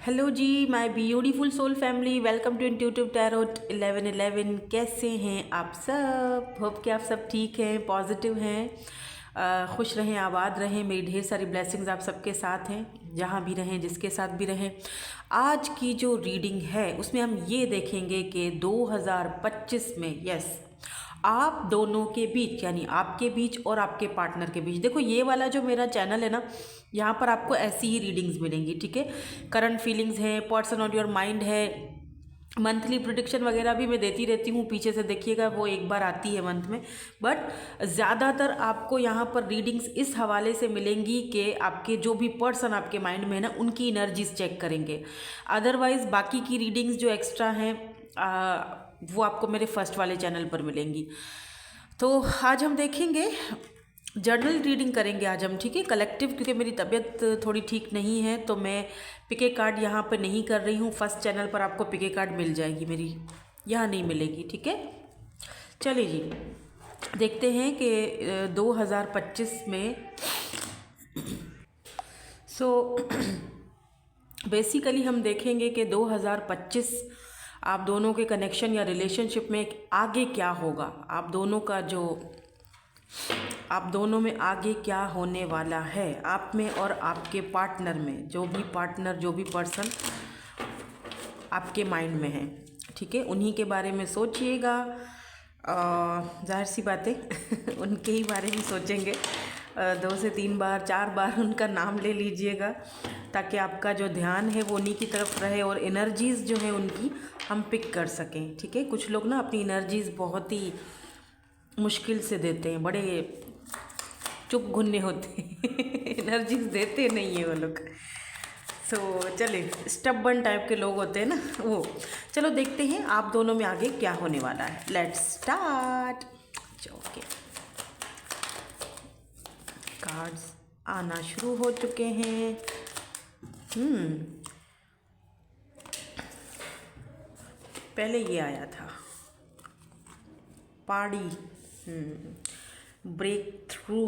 Hello ji my beautiful soul family, welcome to intuitive tarot 1111। कैसे हैं आप सब? होप कि आप सब ठीक हैं, पॉजिटिव हैं, खुश रहें, आबाद रहें। मेरी ढेर सारी ब्लेसिंग्स आप सबके साथ हैं, जहाँ भी रहें, जिसके साथ भी रहें। आज की जो रीडिंग है उसमें हम ये देखेंगे कि 2025 में यस आप दोनों के बीच, यानी आपके बीच और आपके पार्टनर के बीच, देखो ये वाला जो मेरा चैनल है ना, यहाँ पर आपको ऐसी ही रीडिंग्स मिलेंगी, ठीक है। करंट फीलिंग्स है, पर्सन ऑन योर माइंड है, मंथली प्रिडिक्शन वगैरह भी मैं देती रहती हूँ, पीछे से देखिएगा, वो एक बार आती है मंथ में। बट ज़्यादातर आपको यहाँ पर रीडिंग्स इस हवाले से मिलेंगी कि आपके जो भी पर्सन आपके माइंड में है ना, उनकी एनर्जीज चेक करेंगे। अदरवाइज़ बाकी की रीडिंग्स जो एक्स्ट्रा हैं वो आपको मेरे फर्स्ट वाले चैनल पर मिलेंगी। तो आज हम देखेंगे, जर्नल रीडिंग करेंगे आज हम, ठीक है, कलेक्टिव, क्योंकि मेरी तबीयत थोड़ी ठीक नहीं है तो मैं पिके कार्ड यहाँ पर नहीं कर रही हूँ। फर्स्ट चैनल पर आपको पिके कार्ड मिल जाएगी, मेरी यहाँ नहीं मिलेगी, ठीक है। चलिए जी, देखते हैं कि 2025 में बेसिकली हम देखेंगे कि 2025 आप दोनों के कनेक्शन या रिलेशनशिप में आगे क्या होगा, आप दोनों में आगे क्या होने वाला है, आप में और आपके पार्टनर में, जो भी पार्टनर, जो भी पर्सन आपके माइंड में है, ठीक है, उन्हीं के बारे में सोचिएगा। जाहिर सी बातें उनके ही बारे में सोचेंगे। 2 से 3 बार 4 बार उनका नाम ले लीजिएगा, ताकि आपका जो ध्यान है वो उन्हीं की तरफ रहे और एनर्जीज़ जो है उनकी हम पिक कर सकें, ठीक है। कुछ लोग ना अपनी एनर्जीज़ बहुत ही मुश्किल से देते हैं, बड़े चुप घुन्ने होते हैं एनर्जीज देते नहीं है वो लोग। चले स्टबर्न टाइप के लोग होते हैं ना वो। चलो देखते हैं आप दोनों में आगे क्या होने वाला है। Let's start. ओके, कार्ड्स आना शुरू हो चुके हैं। पहले ये आया था पाड़ी, breakthrough,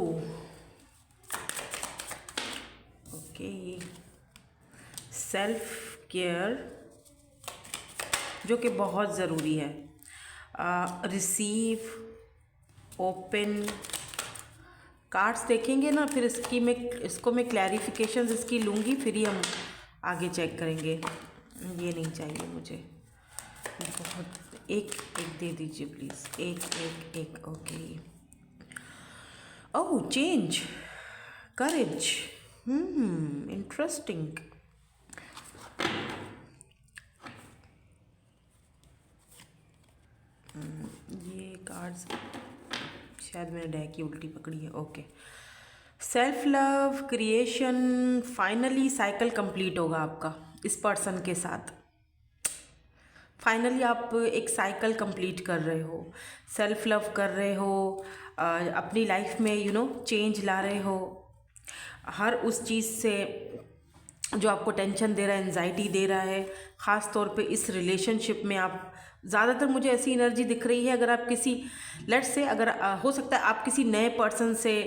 okay, self care जो कि बहुत ज़रूरी है, रिसीव, ओपन। कार्ड्स देखेंगे ना, फिर इसको मैं क्लैरिफिकेशंस इसकी लूँगी, फिर ही हम आगे चेक करेंगे। ये नहीं चाहिए मुझे, बहुत एक दे दीजिए प्लीज़, एक ओके। ओह, चेंज, करेज, इंटरेस्टिंग। ये कार्ड्स शायद मैंने डेक की उल्टी पकड़ी है। Okay, self love, creation, finally cycle complete होगा आपका इस पर्सन के साथ। फाइनली आप एक साइकिल कंप्लीट कर रहे हो, सेल्फ लव कर रहे हो, अपनी लाइफ में चेंज ला रहे हो। हर उस चीज़ से जो आपको टेंशन दे रहा है, एंजाइटी दे रहा है, ख़ास तौर पे इस रिलेशनशिप में आप ज़्यादातर, मुझे ऐसी एनर्जी दिख रही है, अगर आप किसी लेट्स से, अगर हो सकता है आप किसी नए पर्सन से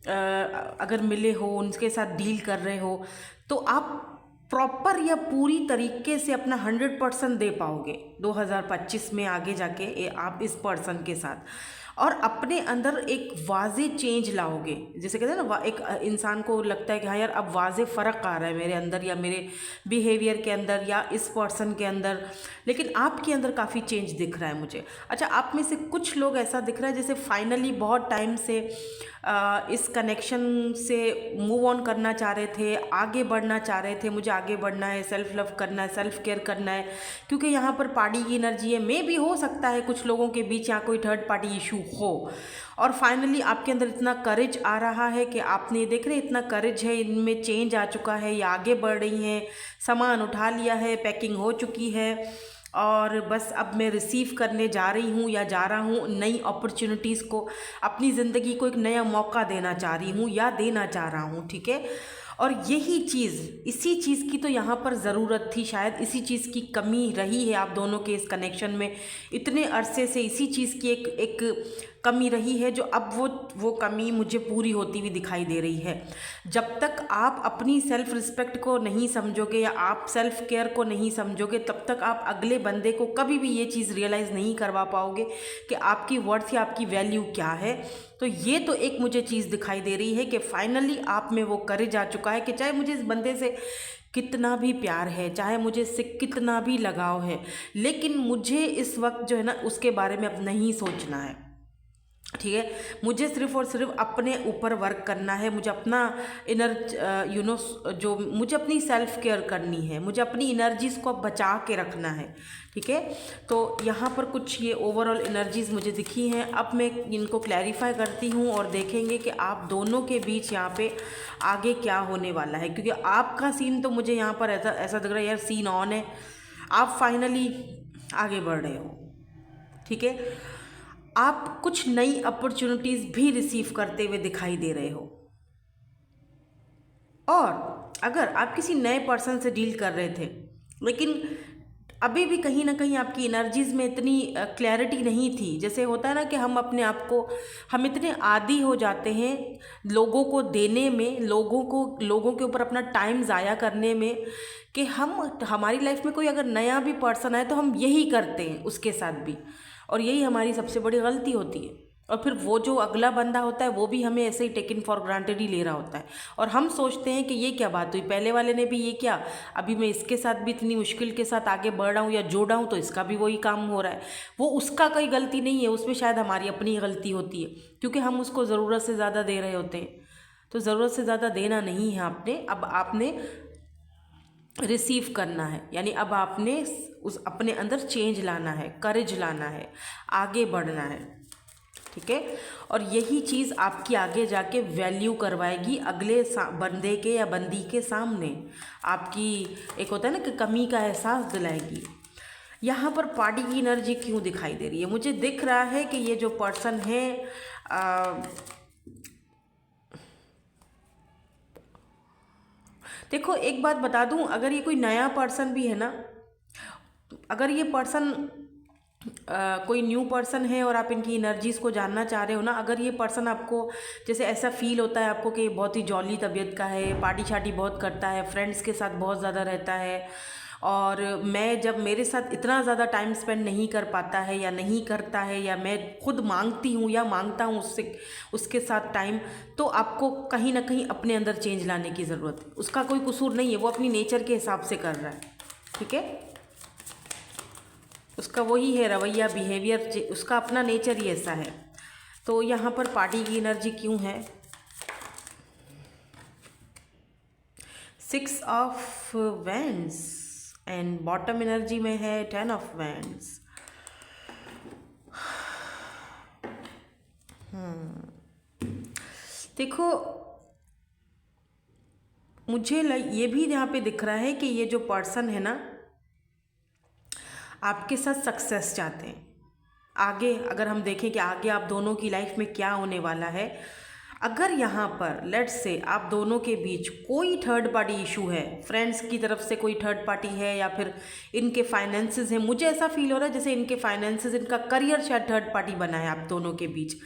अगर मिले हो, उनके साथ डील कर रहे हो, तो आप प्रॉपर या पूरी तरीके से अपना 100% दे पाओगे 2025 में आगे जाके आप इस पर्सन के साथ, और अपने अंदर एक वाज़े चेंज लाओगे। जैसे कहते हैं ना, एक इंसान को लगता है कि हाँ यार, अब वाज़े फ़र्क आ रहा है मेरे अंदर, या मेरे बिहेवियर के अंदर, या इस पर्सन के अंदर, लेकिन आपके अंदर काफ़ी चेंज दिख रहा है मुझे। अच्छा, आप में से कुछ लोग ऐसा दिख रहा है जैसे फाइनली बहुत टाइम से इस कनेक्शन से मूव ऑन करना चाह रहे थे, आगे बढ़ना चाह रहे थे, मुझे आगे बढ़ना है, सेल्फ लव करना है, सेल्फ केयर करना है, क्योंकि यहाँ पर पार्टी की एनर्जी है। मे भी हो सकता है कुछ लोगों के बीच यहाँ कोई थर्ड पार्टी इशू हो, और फाइनली आपके अंदर इतना करेज आ रहा है कि आपने, देख रहे इतना करेज है, इनमें चेंज आ चुका है, ये आगे बढ़ रही हैं, सामान उठा लिया है, पैकिंग हो चुकी है, और बस अब मैं रिसीव करने जा रही हूँ या जा रहा हूँ नई अपॉर्चुनिटीज़ को, अपनी ज़िंदगी को एक नया मौका देना चाह रही हूँ या देना चाह रहा हूँ, ठीक है। और यही चीज़, इसी चीज़ की तो यहाँ पर ज़रूरत थी, शायद इसी चीज़ की कमी रही है आप दोनों के इस कनेक्शन में इतने अरसे से। इसी चीज़ की एक कमी रही है, जो अब वो कमी मुझे पूरी होती हुई दिखाई दे रही है। जब तक आप अपनी सेल्फ रिस्पेक्ट को नहीं समझोगे या आप सेल्फ केयर को नहीं समझोगे, तब तक आप अगले बंदे को कभी भी ये चीज़ रियलाइज़ नहीं करवा पाओगे कि आपकी वर्थ या आपकी वैल्यू क्या है। तो ये तो एक मुझे चीज़ दिखाई दे रही है कि फाइनली आप में वो करेज आ चुका है कि चाहे मुझे इस बंदे से कितना भी प्यार है, चाहे मुझे इससे कितना भी लगाव है, लेकिन मुझे इस वक्त जो है ना उसके बारे में अब नहीं सोचना है। ठीक है, मुझे सिर्फ और सिर्फ अपने ऊपर वर्क करना है, मुझे अपना इनर जो मुझे अपनी सेल्फ केयर करनी है, मुझे अपनी एनर्जीज़ को बचा के रखना है। ठीक है, तो यहाँ पर कुछ ये ओवरऑल एनर्जीज़ मुझे दिखी हैं। अब मैं इनको क्लैरिफाई करती हूँ और देखेंगे कि आप दोनों के बीच यहाँ पे आगे क्या होने वाला है, क्योंकि आपका सीन तो मुझे यहाँ पर ऐसा लग रहा है यार सीन ऑन है, आप फाइनली आगे बढ़ रहे हो। ठीक है, आप कुछ नई अपॉर्चुनिटीज़ भी रिसीव करते हुए दिखाई दे रहे हो, और अगर आप किसी नए पर्सन से डील कर रहे थे लेकिन अभी भी कहीं ना कहीं आपकी एनर्जीज़ में इतनी क्लैरिटी नहीं थी, जैसे होता है ना कि हम इतने आदी हो जाते हैं लोगों को देने में, लोगों के ऊपर अपना टाइम ज़ाया करने में, कि हमारी लाइफ में कोई अगर नया भी पर्सन आए तो हम यही करते हैं उसके साथ भी, और यही हमारी सबसे बड़ी गलती होती है। और फिर वो जो अगला बंदा होता है वो भी हमें ऐसे ही टेकन फॉर ग्रांटेड ही ले रहा होता है, और हम सोचते हैं कि ये क्या बात हुई, पहले वाले ने भी ये किया, अभी मैं इसके साथ भी इतनी मुश्किल के साथ आगे बढ़ रहा हूँ या जोड़ा हूँ तो इसका भी वही काम हो रहा है। वो उसका कोई गलती नहीं है, उसमें शायद हमारी अपनी गलती होती है, क्योंकि हम उसको ज़रूरत से ज़्यादा दे रहे होते हैं। तो ज़रूरत से ज़्यादा देना नहीं है आपने, अब आपने रिसीव करना है, यानी अब आपने उस अपने अंदर चेंज लाना है, करेज लाना है, आगे बढ़ना है। ठीक है, और यही चीज़ आपकी आगे जाके वैल्यू करवाएगी अगले बंदे के या बंदी के सामने, आपकी एक होता है ना कि कमी का एहसास दिलाएगी। यहाँ पर पार्टी की एनर्जी क्यों दिखाई दे रही है, मुझे दिख रहा है कि ये जो पर्सन है देखो एक बात बता दूं, अगर ये कोई नया पर्सन भी है ना, अगर ये पर्सन कोई न्यू पर्सन है और आप इनकी एनर्जीज़ को जानना चाह रहे हो ना, अगर ये पर्सन आपको जैसे ऐसा फील होता है आपको कि बहुत ही जॉली तबीयत का है, पार्टी शार्टी बहुत करता है, फ्रेंड्स के साथ बहुत ज़्यादा रहता है, और मैं जब मेरे साथ इतना ज़्यादा टाइम स्पेंड नहीं कर पाता है या नहीं करता है, या मैं खुद मांगती हूँ या मांगता हूँ उसके साथ टाइम, तो आपको कहीं ना कहीं अपने अंदर चेंज लाने की ज़रूरत है। उसका कोई कसूर नहीं है, वो अपनी नेचर के हिसाब से कर रहा है। ठीक है, उसका वही है रवैया, बिहेवियर, उसका अपना नेचर ही ऐसा है। तो यहाँ पर पार्टी की एनर्जी क्यों है, 6 of wands and bottom energy में है 10 ऑफ वैंड्स। देखो मुझे ये भी यहाँ पे दिख रहा है कि ये जो पर्सन है ना आपके साथ सक्सेस चाहते हैं। आगे अगर हम देखें कि आगे आप दोनों की लाइफ में क्या होने वाला है, अगर यहाँ पर लेट्स से आप दोनों के बीच कोई थर्ड पार्टी इशू है, फ्रेंड्स की तरफ से कोई थर्ड पार्टी है, या फिर इनके फाइनेंसेस हैं, मुझे ऐसा फील हो रहा है जैसे इनके फाइनेंसेस, इनका करियर शायद थर्ड पार्टी बना है आप दोनों के बीच।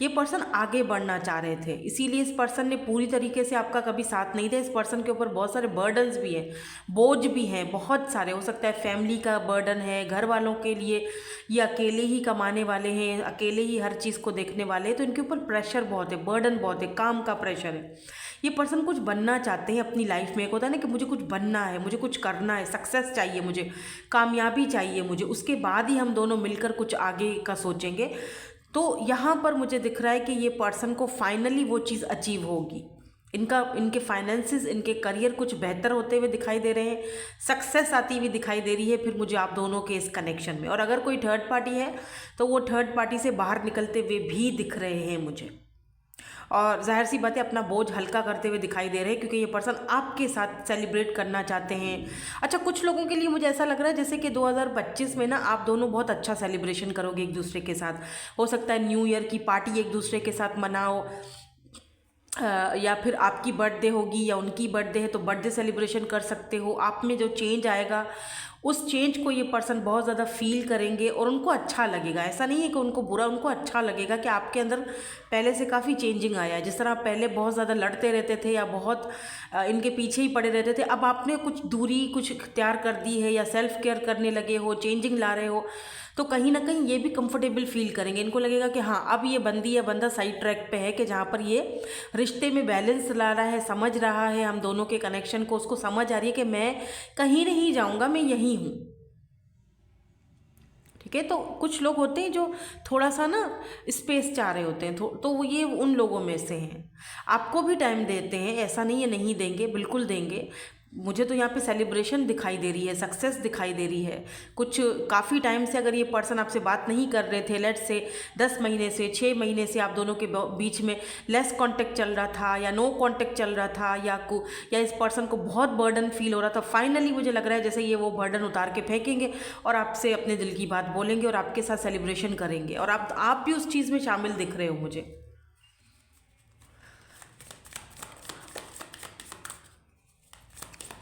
ये पर्सन आगे बढ़ना चाह रहे थे, इसीलिए इस पर्सन ने पूरी तरीके से आपका कभी साथ नहीं दिया। इस पर्सन के ऊपर बहुत सारे बर्डन्स भी हैं, बोझ भी हैं, बहुत सारे, हो सकता है फैमिली का बर्डन है, घर वालों के लिए, ये अकेले ही कमाने वाले हैं, अकेले ही हर चीज़ को देखने वाले हैं, तो इनके ऊपर प्रेशर बहुत है, बर्डन बहुत है, काम का प्रेशर है। ये पर्सन कुछ बनना चाहते हैं अपनी लाइफ में, एक होता है ना कि मुझे कुछ बनना है, मुझे कुछ करना है, सक्सेस चाहिए, मुझे कामयाबी चाहिए मुझे, उसके बाद ही हम दोनों मिलकर कुछ आगे का सोचेंगे। तो यहाँ पर मुझे दिख रहा है कि ये पर्सन को फाइनली वो चीज़ अचीव होगी, इनके फाइनेंसेस, इनके करियर कुछ बेहतर होते हुए दिखाई दे रहे हैं, सक्सेस आती हुई दिखाई दे रही है फिर मुझे आप दोनों के इस कनेक्शन में। और अगर कोई थर्ड पार्टी है तो वो थर्ड पार्टी से बाहर निकलते हुए भी दिख रहे हैं मुझे, और जाहिर सी बात है अपना बोझ हल्का करते हुए दिखाई दे रहे हैं, क्योंकि ये पर्सन आपके साथ सेलिब्रेट करना चाहते हैं। अच्छा, कुछ लोगों के लिए मुझे ऐसा लग रहा है जैसे कि 2025 में ना आप दोनों बहुत अच्छा सेलिब्रेशन करोगे एक दूसरे के साथ। हो सकता है न्यू ईयर की पार्टी एक दूसरे के साथ मनाओ, या फिर आपकी बर्थडे होगी या उनकी बर्थडे है तो बर्थडे सेलिब्रेशन कर सकते हो। आप में जो चेंज आएगा उस चेंज को ये पर्सन बहुत ज़्यादा फील करेंगे और उनको अच्छा लगेगा। ऐसा नहीं है कि उनको बुरा, उनको अच्छा लगेगा कि आपके अंदर पहले से काफ़ी चेंजिंग आया है। जिस तरह आप पहले बहुत ज़्यादा लड़ते रहते थे या बहुत इनके पीछे ही पड़े रहते थे, अब आपने कुछ दूरी कुछ इख्तियार कर दी है या सेल्फ केयर करने लगे हो, चेंजिंग ला रहे हो, तो कहीं ना कहीं ये भी कंफर्टेबल फील करेंगे। इनको लगेगा कि हाँ, अब ये बंदी या बंदा सही ट्रैक पे है, कि जहाँ पर ये रिश्ते में बैलेंस ला रहा है, समझ रहा है हम दोनों के कनेक्शन को, उसको समझ आ रही है कि मैं कहीं नहीं जाऊँगा, मैं यहीं हूँ। ठीक है, तो कुछ लोग होते हैं जो थोड़ा सा ना स्पेस चाह रहे होते हैं, तो वो ये उन लोगों में से हैं। आपको भी टाइम देते हैं, ऐसा नहीं है नहीं देंगे, बिल्कुल देंगे। मुझे तो यहाँ पे सेलिब्रेशन दिखाई दे रही है, सक्सेस दिखाई दे रही है। कुछ काफ़ी टाइम से अगर ये पर्सन आपसे बात नहीं कर रहे थे, लेट्स से 10 महीने से 6 महीने से आप दोनों के बीच में लेस कांटेक्ट चल रहा था या नो कांटेक्ट चल रहा था, या इस पर्सन को बहुत बर्डन फील हो रहा था, फाइनली मुझे लग रहा है जैसे ये वो बर्डन उतार के फेंकेंगे और आपसे अपने दिल की बात बोलेंगे और आपके साथ सेलिब्रेशन करेंगे, और आप भी उस चीज़ में शामिल दिख रहे हो मुझे।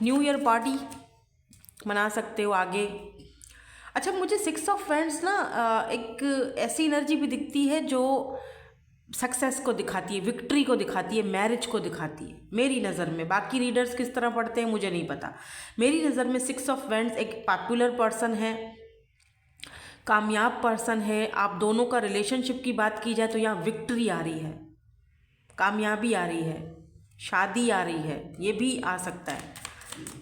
न्यू ईयर पार्टी मना सकते हो आगे। अच्छा, मुझे 6 ऑफ वैंड्स ना एक ऐसी एनर्जी भी दिखती है जो सक्सेस को दिखाती है, विक्ट्री को दिखाती है, मैरिज को दिखाती है मेरी नज़र में। बाकी रीडर्स किस तरह पढ़ते हैं मुझे नहीं पता। मेरी नज़र में 6 ऑफ वैंड्स एक पॉपुलर पर्सन है, कामयाब पर्सन है। आप दोनों का रिलेशनशिप की बात की जाए तो यहाँ विक्ट्री आ रही है, कामयाबी आ रही है, शादी आ रही है, ये भी आ सकता है।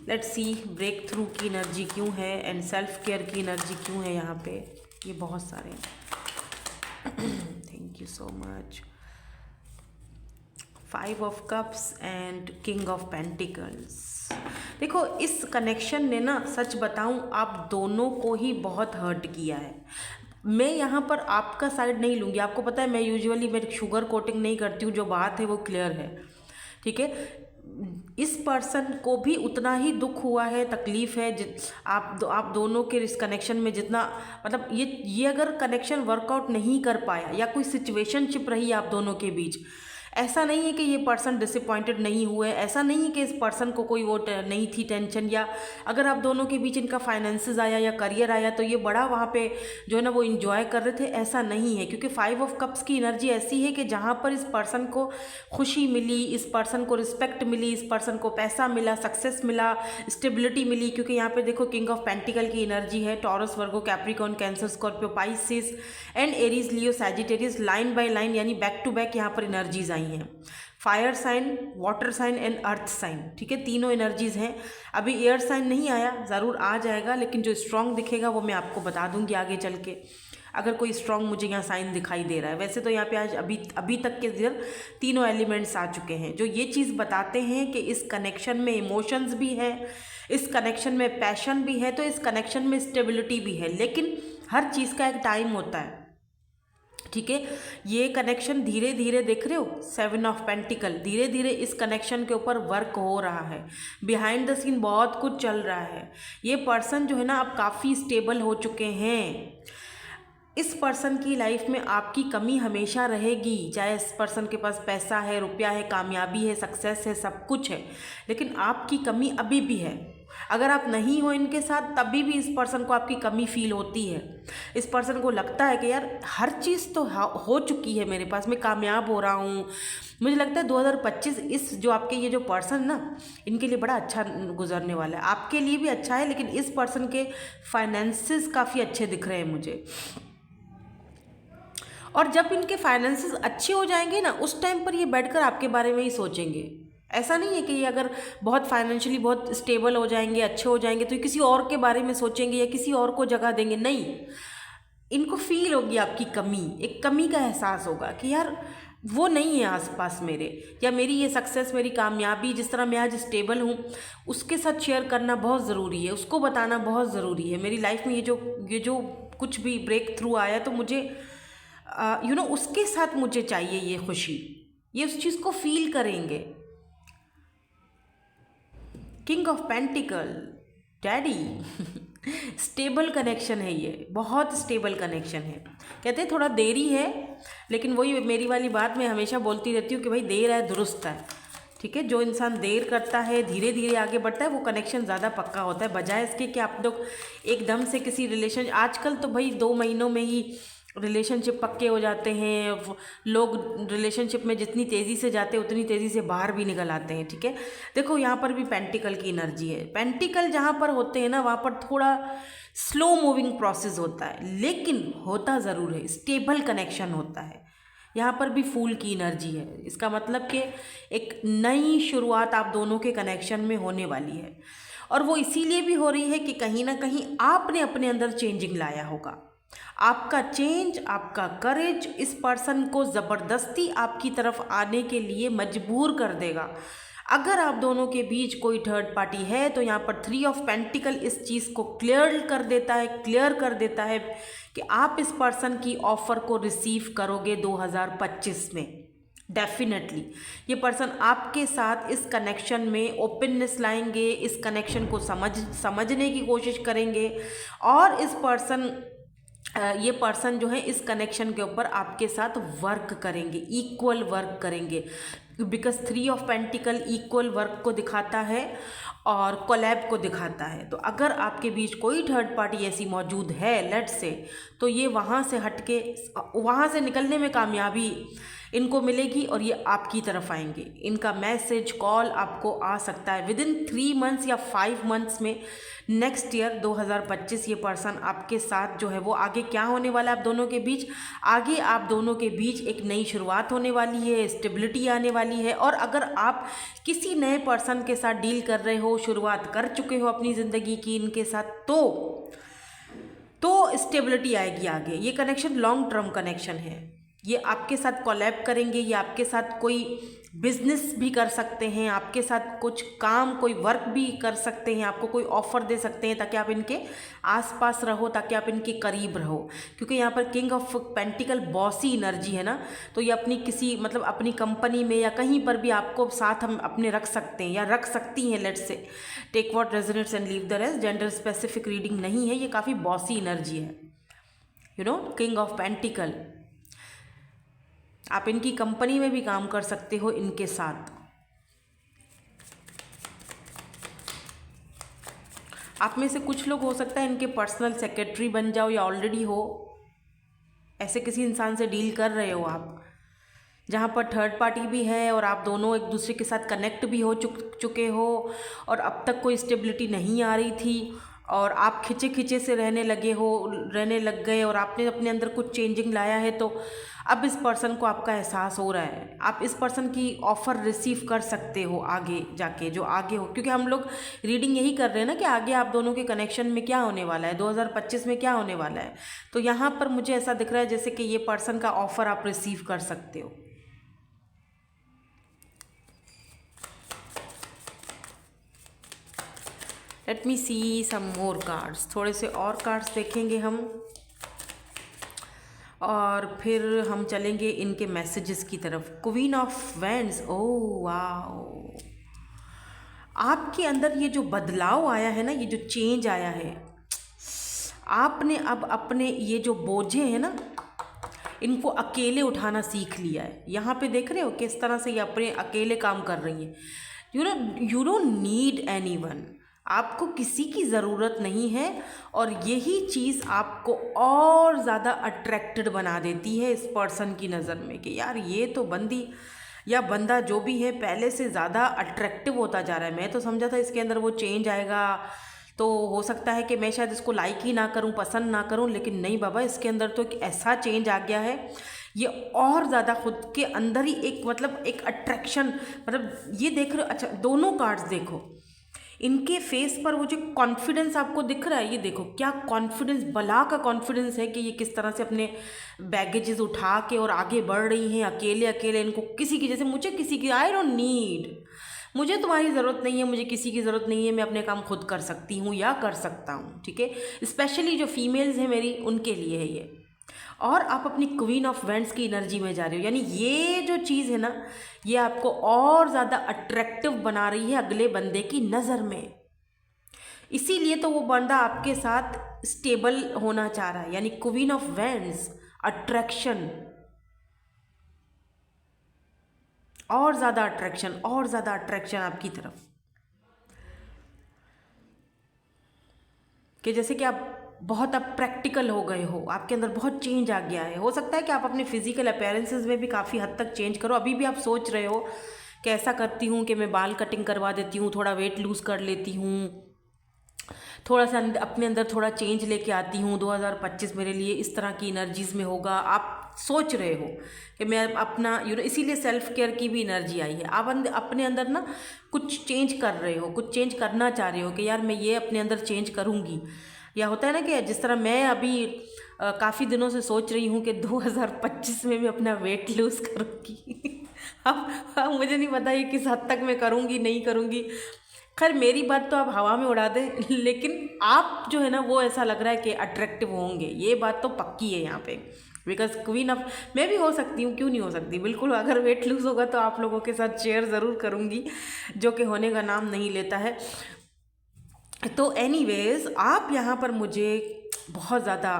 लेट्स सी ब्रेक थ्रू की एनर्जी क्यों है एंड सेल्फ केयर की एनर्जी क्यों है यहाँ पे। ये बहुत सारे हैं। Thank you so much. 5 of cups and king of pentacles. देखो, इस कनेक्शन ने ना, सच बताऊं, आप दोनों को ही बहुत हर्ट किया है। मैं यहाँ पर आपका साइड नहीं लूँगी। आपको पता है मैं यूजुअली मैं शुगर कोटिंग नहीं करती हूँ, जो बात है वो क्लियर है। ठीक है, इस पर्सन को भी उतना ही दुख हुआ है, तकलीफ़ है आप दोनों के इस कनेक्शन में जितना, मतलब ये अगर कनेक्शन वर्कआउट नहीं कर पाया या कोई सिचुएशनशिप रही आप दोनों के बीच, ऐसा नहीं है कि ये पर्सन डिसअपॉइंटेड नहीं हुए, ऐसा नहीं है कि इस पर्सन को कोई वो नहीं थी टेंशन, या अगर आप दोनों के बीच इनका फाइनेंसेस आया या करियर आया तो ये बड़ा वहाँ पे जो है ना वो इन्जॉय कर रहे थे, ऐसा नहीं है। क्योंकि 5 ऑफ कप्स की एनर्जी ऐसी है कि जहाँ पर इस पर्सन को खुशी मिली, इस पर्सन को रिस्पेक्ट मिली, इस पर्सन को पैसा मिला, सक्सेस मिला, स्टेबिलिटी मिली। क्योंकि यहाँ पे देखो किंग ऑफ पेंटिकल की एनर्जी है, Taurus, Virgo, Capricorn, Cancer, Scorpio, Pisces and Aries, Leo, Sagittarius, line by line, यानी बैक टू बैक यहाँ पर एनर्जीज आई हैं। Fire sign, water sign and earth sign. ठीक है, तीनों एनर्जीज हैं। अभी एयर साइन नहीं आया, ज़रूर आ जाएगा, लेकिन जो स्ट्रॉन्ग दिखेगा वो मैं आपको बता दूंगी आगे चल के, अगर कोई स्ट्रॉन्ग मुझे यहाँ साइन दिखाई दे रहा है। वैसे तो यहाँ पे आज अभी तक के इधर तीनों एलिमेंट्स आ चुके हैं जो ये चीज़ बताते हैं कि इस कनेक्शन में इमोशंस भी है, इस कनेक्शन में पैशन भी है, तो इस कनेक्शन में स्टेबिलिटी भी है। लेकिन हर चीज़ का एक टाइम होता है। ठीक है, ये कनेक्शन धीरे धीरे देख रहे हो, 7 ऑफ पेंटिकल, धीरे धीरे इस कनेक्शन के ऊपर वर्क हो रहा है, बिहाइंड द सीन बहुत कुछ चल रहा है। ये पर्सन जो है ना अब काफ़ी स्टेबल हो चुके हैं। इस पर्सन की लाइफ में आपकी कमी हमेशा रहेगी, चाहे इस पर्सन के पास पैसा है, रुपया है, कामयाबी है, सक्सेस है, सब कुछ है, लेकिन आपकी कमी अभी भी है। अगर आप नहीं हो इनके साथ तभी भी इस पर्सन को आपकी कमी फील होती है। इस पर्सन को लगता है कि यार हर चीज़ तो हो चुकी है मेरे पास, मैं कामयाब हो रहा हूँ। मुझे लगता है 2025 इस जो आपके ये जो पर्सन ना, इनके लिए बड़ा अच्छा गुजरने वाला है, आपके लिए भी अच्छा है, लेकिन इस पर्सन के फाइनेंसेस काफ़ी अच्छे दिख रहे हैं मुझे। और जब इनके फाइनेंसेस अच्छे हो जाएंगे ना, उस टाइम पर ये बैठकर आपके बारे में ही सोचेंगे। ऐसा नहीं है कि ये अगर बहुत फाइनेंशियली बहुत स्टेबल हो जाएंगे, अच्छे हो जाएंगे, तो ये किसी और के बारे में सोचेंगे या किसी और को जगह देंगे, नहीं। इनको फील होगी आपकी कमी, एक कमी का एहसास होगा कि यार वो नहीं है आसपास मेरे, या मेरी ये सक्सेस, मेरी कामयाबी, जिस तरह मैं आज स्टेबल हूँ, उसके साथ शेयर करना बहुत ज़रूरी है, उसको बताना बहुत ज़रूरी है। मेरी लाइफ में ये जो कुछ भी ब्रेक थ्रू आया, तो मुझे उसके साथ मुझे चाहिए ये खुशी, ये उस चीज़ को फील करेंगे। King of pentacle, daddy, stable connection है, ये बहुत स्टेबल कनेक्शन है। कहते हैं थोड़ा देरी है, लेकिन वही मेरी वाली बात मैं हमेशा बोलती रहती हूँ कि भाई देर है दुरुस्त है। ठीक है, जो इंसान देर करता है, धीरे धीरे आगे बढ़ता है, वो कनेक्शन ज़्यादा पक्का होता है, बजाय इसके कि आप लोग एकदम से किसी रिलेशन, आजकल तो भाई 2 महीनों में ही रिलेशनशिप पक्के हो जाते हैं। लोग रिलेशनशिप में जितनी तेज़ी से जाते हैं उतनी तेज़ी से बाहर भी निकल आते हैं। ठीक है, देखो यहाँ पर भी पेंटिकल की एनर्जी है। पेंटिकल जहाँ पर होते हैं ना, वहाँ पर थोड़ा स्लो मूविंग प्रोसेस होता है, लेकिन होता ज़रूर है, स्टेबल कनेक्शन होता है। यहाँ पर भी फूल की एनर्जी है, इसका मतलब कि एक नई शुरुआत आप दोनों के कनेक्शन में होने वाली है। और वो इसीलिए भी हो रही है कि कहीं ना कहीं आपने अपने अंदर चेंजिंग लाया होगा। आपका चेंज, आपका करेज इस पर्सन को ज़बरदस्ती आपकी तरफ आने के लिए मजबूर कर देगा। अगर आप दोनों के बीच कोई थर्ड पार्टी है तो यहाँ पर 3 ऑफ पेंटिकल इस चीज़ को क्लियर कर देता है कि आप इस पर्सन की ऑफ़र को रिसीव करोगे 2025 में। डेफिनेटली ये पर्सन आपके साथ इस कनेक्शन में ओपननेस लाएंगे, इस कनेक्शन को समझने की कोशिश करेंगे, और ये पर्सन जो है इस कनेक्शन के ऊपर आपके साथ वर्क करेंगे, इक्वल वर्क करेंगे, because 3 of pentacle equal work को दिखाता है और कोलैब को दिखाता है। तो अगर आपके बीच कोई थर्ड पार्टी ऐसी मौजूद है, लेट्स से, तो ये वहाँ से हटके वहाँ से निकलने में कामयाबी इनको मिलेगी और ये आपकी तरफ आएंगे। इनका मैसेज, कॉल आपको आ सकता है विदिन 3 मंथ्स या 5 मंथ्स में। नेक्स्ट ईयर 2025 ये पर्सन आपके साथ जो है वो आगे क्या होने वाला है आप दोनों के बीच, आगे आप दोनों के बीच एक नई शुरुआत होने वाली है, स्टेबिलिटी आने वाली है। और अगर आप किसी नए पर्सन के साथ डील कर रहे हो, शुरुआत कर चुके हो अपनी ज़िंदगी की इनके साथ, तो स्टेबिलिटी आएगी आगे। ये कनेक्शन लॉन्ग टर्म कनेक्शन है, ये आपके साथ कोलैब करेंगे, ये आपके साथ कोई बिजनेस भी कर सकते हैं, आपके साथ कुछ काम, कोई वर्क भी कर सकते हैं, आपको कोई ऑफ़र दे सकते हैं ताकि आप इनके आसपास रहो, ताकि आप इनके करीब रहो। क्योंकि यहाँ पर king of pentacle bossy energy है ना, तो ये अपनी किसी मतलब अपनी कंपनी में या कहीं पर भी आपको साथ हम अपने रख सकते हैं या रख सकती हैं। Let's say take what resonates and leave the rest. Gender specific reading नहीं है, ये काफ़ी बॉसी एनर्जी है। किंग ऑफ पेंटिकल, आप इनकी कंपनी में भी काम कर सकते हो इनके साथ। आप में से कुछ लोग हो सकता है इनके पर्सनल सेक्रेटरी बन जाओ या ऑलरेडी हो, ऐसे किसी इंसान से डील कर रहे हो आप, जहाँ पर थर्ड पार्टी भी है और आप दोनों एक दूसरे के साथ कनेक्ट भी हो चुके हो और अब तक कोई स्टेबिलिटी नहीं आ रही थी और आप खिंचे से रहने लग गए और आपने अपने अंदर कुछ चेंजिंग लाया है। तो अब इस पर्सन को आपका एहसास हो रहा है, आप इस पर्सन की ऑफ़र रिसीव कर सकते हो आगे जाके, जो आगे हो। क्योंकि हम लोग रीडिंग यही कर रहे हैं ना कि आगे आप दोनों के कनेक्शन में क्या होने वाला है, 2025 में क्या होने वाला है। तो यहाँ पर मुझे ऐसा दिख रहा है जैसे कि ये पर्सन का ऑफ़र आप रिसीव कर सकते हो। लेट मी सी सम मोर कार्ड्स, थोड़े से और कार्ड्स देखेंगे हम और फिर हम चलेंगे इनके मैसेजेस की तरफ। Queen of wands, oh wow, आपके अंदर ये जो बदलाव आया है ना, ये जो चेंज आया है, आपने अब अपने ये जो बोझे हैं ना, इनको अकेले उठाना सीख लिया है। यहाँ पे देख रहे हो किस तरह से ये अपने अकेले काम कर रही हैं। यू डोंट नीड एनीवन, आपको किसी की ज़रूरत नहीं है। और यही चीज़ आपको और ज़्यादा अट्रैक्टेड बना देती है इस पर्सन की नज़र में कि यार ये तो बंदी या बंदा जो भी है पहले से ज़्यादा अट्रैक्टिव होता जा रहा है। मैं तो समझा था इसके अंदर वो चेंज आएगा, तो हो सकता है कि मैं शायद इसको लाइक ही ना करूं, पसंद ना करूं, लेकिन नहीं बाबा, इसके अंदर तो एक ऐसा चेंज आ गया है। ये और ज़्यादा खुद के अंदर ही एक अट्रैक्शन, मतलब ये देख रहे हो। अच्छा, दोनों कार्ड्स देखो, इनके फेस पर वो जो कॉन्फिडेंस आपको दिख रहा है, ये देखो क्या कॉन्फिडेंस, बला का कॉन्फिडेंस है कि ये किस तरह से अपने बैगेजेस उठा के और आगे बढ़ रही हैं अकेले। इनको किसी की, जैसे मुझे किसी की, आई डोंट नीड, मुझे तुम्हारी ज़रूरत नहीं है, मुझे किसी की ज़रूरत नहीं है, मैं अपने काम खुद कर सकती हूँ या कर सकता हूँ। ठीक है, स्पेशली जो फीमेल्स हैं मेरी, उनके लिए है ये। और आप अपनी क्वीन ऑफ वैंड्स की एनर्जी में जा रहे हो, यानी ये जो चीज़ है ना, ये आपको और ज़्यादा अट्रैक्टिव बना रही है अगले बंदे की नज़र में। इसीलिए तो वो बंदा आपके साथ स्टेबल होना चाह रहा है, यानी क्वीन ऑफ वैंड्स, अट्रैक्शन। और ज़्यादा अट्रैक्शन, और ज़्यादा अट्रैक्शन आपकी तरफ, कि जैसे कि आप बहुत अब प्रैक्टिकल हो गए हो, आपके अंदर बहुत चेंज आ गया है। हो सकता है कि आप अपने फिजिकल अपीयरेंसेस में भी काफ़ी हद तक चेंज करो। अभी भी आप सोच रहे हो कि ऐसा करती हूँ कि मैं बाल कटिंग करवा देती हूँ, थोड़ा वेट लूज़ कर लेती हूँ, थोड़ा सा अपने अंदर थोड़ा चेंज लेके आती हूँ, 2025 मेरे लिए इस तरह की एनर्जीज में होगा। आप सोच रहे हो कि मैं अपना इसीलिए सेल्फ केयर की भी एनर्जी आई है। आप अपने अंदर ना कुछ चेंज कर रहे हो, कुछ चेंज करना चाह रहे हो कि यार मैं ये अपने अंदर चेंज करूँगी। या होता है ना कि जिस तरह मैं अभी काफ़ी दिनों से सोच रही हूँ कि 2025 में मैं अपना वेट लूज़ करूँगी। अब मुझे नहीं पता ये किस हद तक मैं करूँगी नहीं करूँगी। खैर मेरी बात तो आप हवा में उड़ा दें, लेकिन आप जो है ना वो ऐसा लग रहा है कि अट्रैक्टिव होंगे, ये बात तो पक्की है यहाँ पे। बिकॉज क्वीन ऑफ, मैं भी हो सकती हूँ, क्यों नहीं हो सकती, बिल्कुल। अगर वेट लूज़ होगा तो आप लोगों के साथ शेयर ज़रूर करूँगी, जो कि होने का नाम नहीं लेता है। तो एनीवेज आप यहाँ पर मुझे बहुत ज़्यादा,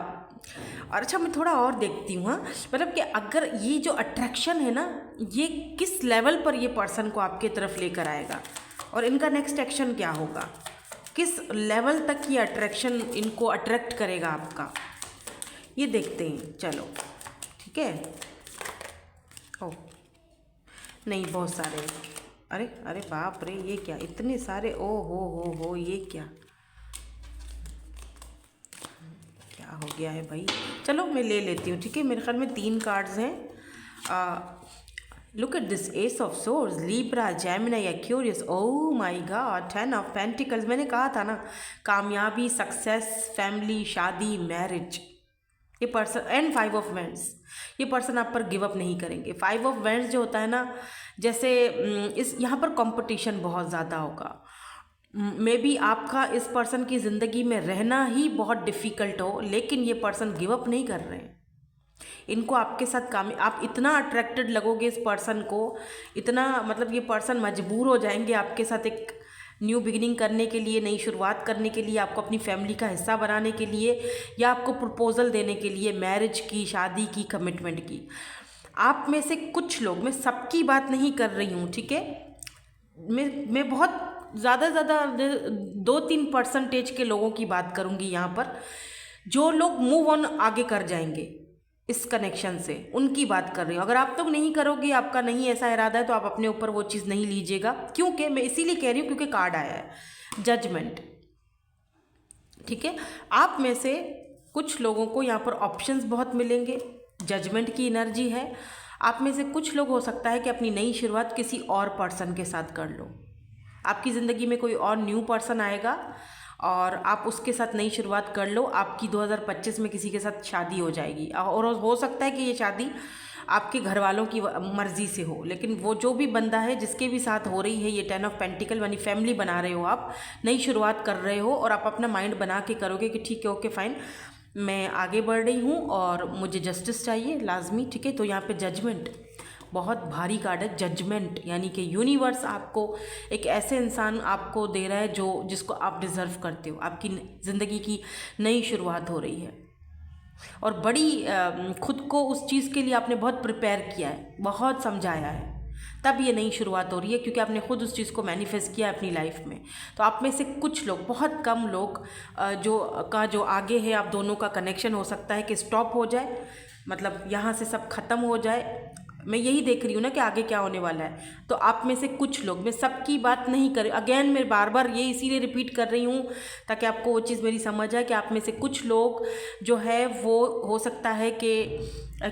और अच्छा मैं थोड़ा और देखती हूँ, हाँ, मतलब कि अगर ये जो अट्रैक्शन है ना, ये किस लेवल पर ये पर्सन को आपके तरफ लेकर आएगा और इनका नेक्स्ट एक्शन क्या होगा, किस लेवल तक ये अट्रैक्शन इनको अट्रैक्ट करेगा आपका, ये देखते हैं। चलो ठीक है। ओ नहीं, बहुत सारे, अरे अरे बाप रे, ये क्या इतने सारे, ओ हो, ये क्या हो गया है भाई। चलो मैं ले लेती हूँ, ठीक है। मेरे ख्याल में 3 कार्ड्स हैं। Look at this, S of swords, Libra, Gemini, Aquarius. Oh my God, 10 of pentacles. मैंने कहा था ना, कामयाबी, सक्सेस, फैमिली, शादी, मैरिज, ये पर्सन, एंड 5 ऑफ वेंड्स। ये पर्सन आप पर गिव अप नहीं करेंगे। 5 ऑफ वेंड्स जो होता है ना, जैसे इस यहाँ पर कंपटीशन बहुत ज़्यादा होगा। मे बी आपका इस पर्सन की ज़िंदगी में रहना ही बहुत डिफ़िकल्ट हो, लेकिन ये पर्सन गिव अप नहीं कर रहे हैं। इनको आपके साथ काम, आप इतना अट्रैक्टेड लगोगे इस पर्सन को, इतना मतलब ये पर्सन मजबूर हो जाएंगे आपके साथ एक न्यू बिगिनिंग करने के लिए, नई शुरुआत करने के लिए, आपको अपनी फैमिली का हिस्सा बनाने के लिए, या आपको प्रपोजल देने के लिए, मैरिज की, शादी की, कमिटमेंट की। आप में से कुछ लोग, मैं सबकी बात नहीं कर रही हूँ, ठीक है, मैं बहुत ज़्यादा 2-3% के लोगों की बात करूँगी यहाँ पर, जो लोग मूव ऑन आगे कर जाएंगे इस कनेक्शन से, उनकी बात कर रही हूँ। अगर आप लोग नहीं करोगे, आपका नहीं ऐसा इरादा है, तो आप अपने ऊपर वो चीज़ नहीं लीजिएगा। क्योंकि मैं इसीलिए कह रही हूँ क्योंकि कार्ड आया है जजमेंट, ठीक है। आप में से कुछ लोगों को यहाँ पर ऑप्शंस बहुत मिलेंगे, जजमेंट की एनर्जी है। आप में से कुछ लोग हो सकता है कि अपनी नई शुरुआत किसी और पर्सन के साथ कर लो। आपकी ज़िंदगी में कोई और न्यू पर्सन आएगा और आप उसके साथ नई शुरुआत कर लो। आपकी 2025 में किसी के साथ शादी हो जाएगी, और हो सकता है कि ये शादी आपके घर वालों की मर्ज़ी से हो, लेकिन वो जो भी बंदा है जिसके भी साथ हो रही है, ये 10 ऑफ पेंटिकल यानी फैमिली बना रहे हो, आप नई शुरुआत कर रहे हो, और आप अपना माइंड बना के करोगे कि ठीक है, ओके फाइन, मैं आगे बढ़ रही हूँ और मुझे जस्टिस चाहिए लाजमी, ठीक है। तो यहाँ पे जजमेंट बहुत भारी कार्ड है, जजमेंट, यानी कि यूनिवर्स आपको एक ऐसे इंसान आपको दे रहा है जो जिसको आप डिज़र्व करते हो। आपकी ज़िंदगी की नई शुरुआत हो रही है, और बड़ी खुद को उस चीज़ के लिए आपने बहुत प्रिपेयर किया है, बहुत समझाया है, तब ये नई शुरुआत हो रही है, क्योंकि आपने खुद उस चीज़ को मैनिफेस्ट किया अपनी लाइफ में। तो आप में से कुछ लोग, बहुत कम लोग जो आगे है, आप दोनों का कनेक्शन हो सकता है कि स्टॉप हो जाए, मतलब यहाँ से सब ख़त्म हो जाए। मैं यही देख रही हूँ ना कि आगे क्या होने वाला है। तो आप में से कुछ लोग, मैं सबकी बात नहीं कर, अगेन मैं बार बार ये इसीलिए रिपीट कर रही हूँ ताकि आपको वो चीज़ मेरी समझ आए कि आप में से कुछ लोग जो है वो हो सकता है कि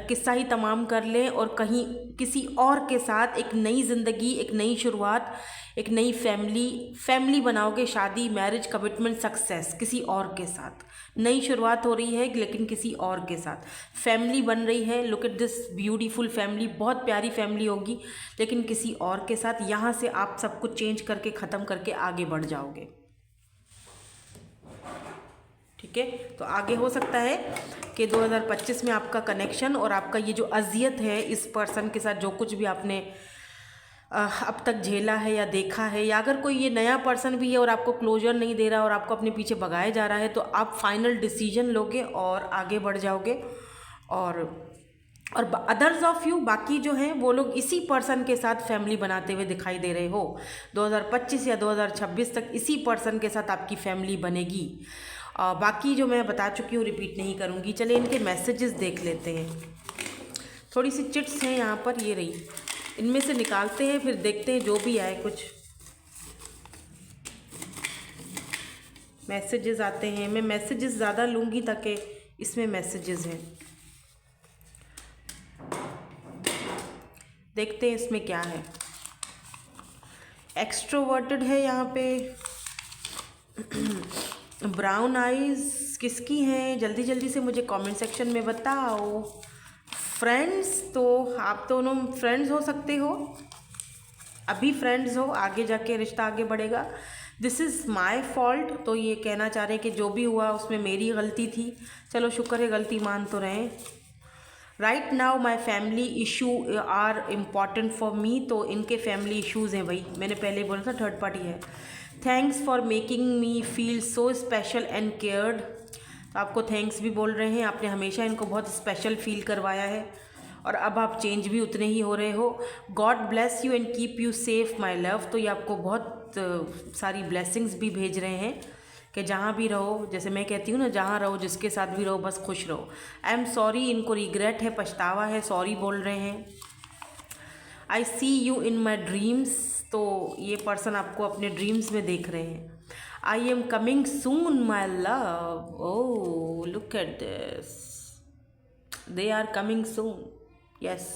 किस्सा ही तमाम कर लें और कहीं किसी और के साथ एक नई ज़िंदगी, एक नई शुरुआत, एक नई फैमिली बनाओगे, शादी, मैरिज, कमिटमेंट, सक्सेस, किसी और के साथ नई शुरुआत हो रही है, लेकिन किसी और के साथ फैमिली बन रही है। Look at this beautiful family, बहुत प्यारी फैमिली होगी, लेकिन किसी और के साथ। यहाँ से आप सब कुछ चेंज करके, ख़त्म करके आगे बढ़ जाओगे, ठीक है। तो आगे हो सकता है कि 2025 में आपका कनेक्शन और आपका ये जो अजियत है इस पर्सन के साथ, जो कुछ भी आपने अब तक झेला है या देखा है, या अगर कोई ये नया पर्सन भी है और आपको क्लोजर नहीं दे रहा और आपको अपने पीछे भगाया जा रहा है, तो आप फाइनल डिसीजन लोगे और आगे बढ़ जाओगे और और अदर्स ऑफ यू, बाकी जो हैं वो लोग इसी पर्सन के साथ फैमिली बनाते हुए दिखाई दे रहे हो। 2025 या 2026 तक इसी पर्सन के साथ आपकी फैमिली बनेगी। बाकी जो मैं बता चुकी हूँ रिपीट नहीं करूँगी। चलिए इनके मैसेजेस देख लेते हैं। थोड़ी सी चिट्स हैं यहाँ पर, ये रही, इनमें से निकालते हैं, फिर देखते हैं जो भी आए। कुछ मैसेजेस आते हैं, मैं मैसेजेस ज़्यादा लूँगी ताकि इसमें मैसेजेस हैं। देखते हैं इसमें क्या है। एक्सट्रोवर्टेड है यहाँ पे। ब्राउन आइज़ किसकी हैं, जल्दी जल्दी से मुझे कमेंट सेक्शन में बताओ। फ्रेंड्स, तो आप दोनों फ्रेंड्स हो सकते हो, अभी फ्रेंड्स हो, आगे जाके रिश्ता आगे बढ़ेगा। दिस इज़ माई फॉल्ट, तो ये कहना चाह रहे हैं कि जो भी हुआ उसमें मेरी गलती थी। चलो शुक्र है गलती मान तो रहे। Right now my family issue are important for me, तो इनके फैमिली इश्यूज़ हैं भाई, मैंने पहले बोला था थर्ड पार्टी है। Thanks for making me feel so special and cared, तो आपको थैंक्स भी बोल रहे हैं, आपने हमेशा इनको बहुत स्पेशल फील करवाया है और अब आप चेंज भी उतने ही हो रहे हो। God bless you and keep you safe my love, तो ये आपको बहुत सारी ब्लेसिंग्स भी भेज रहे हैं कि जहाँ भी रहो, जैसे मैं कहती हूँ ना, जहाँ रहो जिसके साथ भी रहो बस खुश रहो। आई एम सॉरी, इनको रिग्रेट है, पछतावा है, सॉरी बोल रहे हैं। आई सी यू इन माई ड्रीम्स, तो ये पर्सन आपको अपने ड्रीम्स में देख रहे हैं। I am coming soon my love, oh look at this, they are coming soon, yes.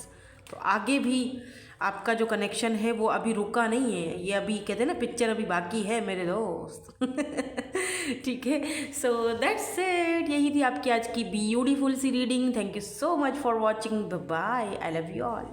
तो आगे भी आपका जो कनेक्शन है वो अभी रुका नहीं है, ये अभी कहते हैं ना पिक्चर अभी बाकी है मेरे दोस्त। ठीक है, सो दैट्स इट, यही थी आपकी आज की ब्यूटीफुल सी reading. Thank you so much for watching, bye, I love you all.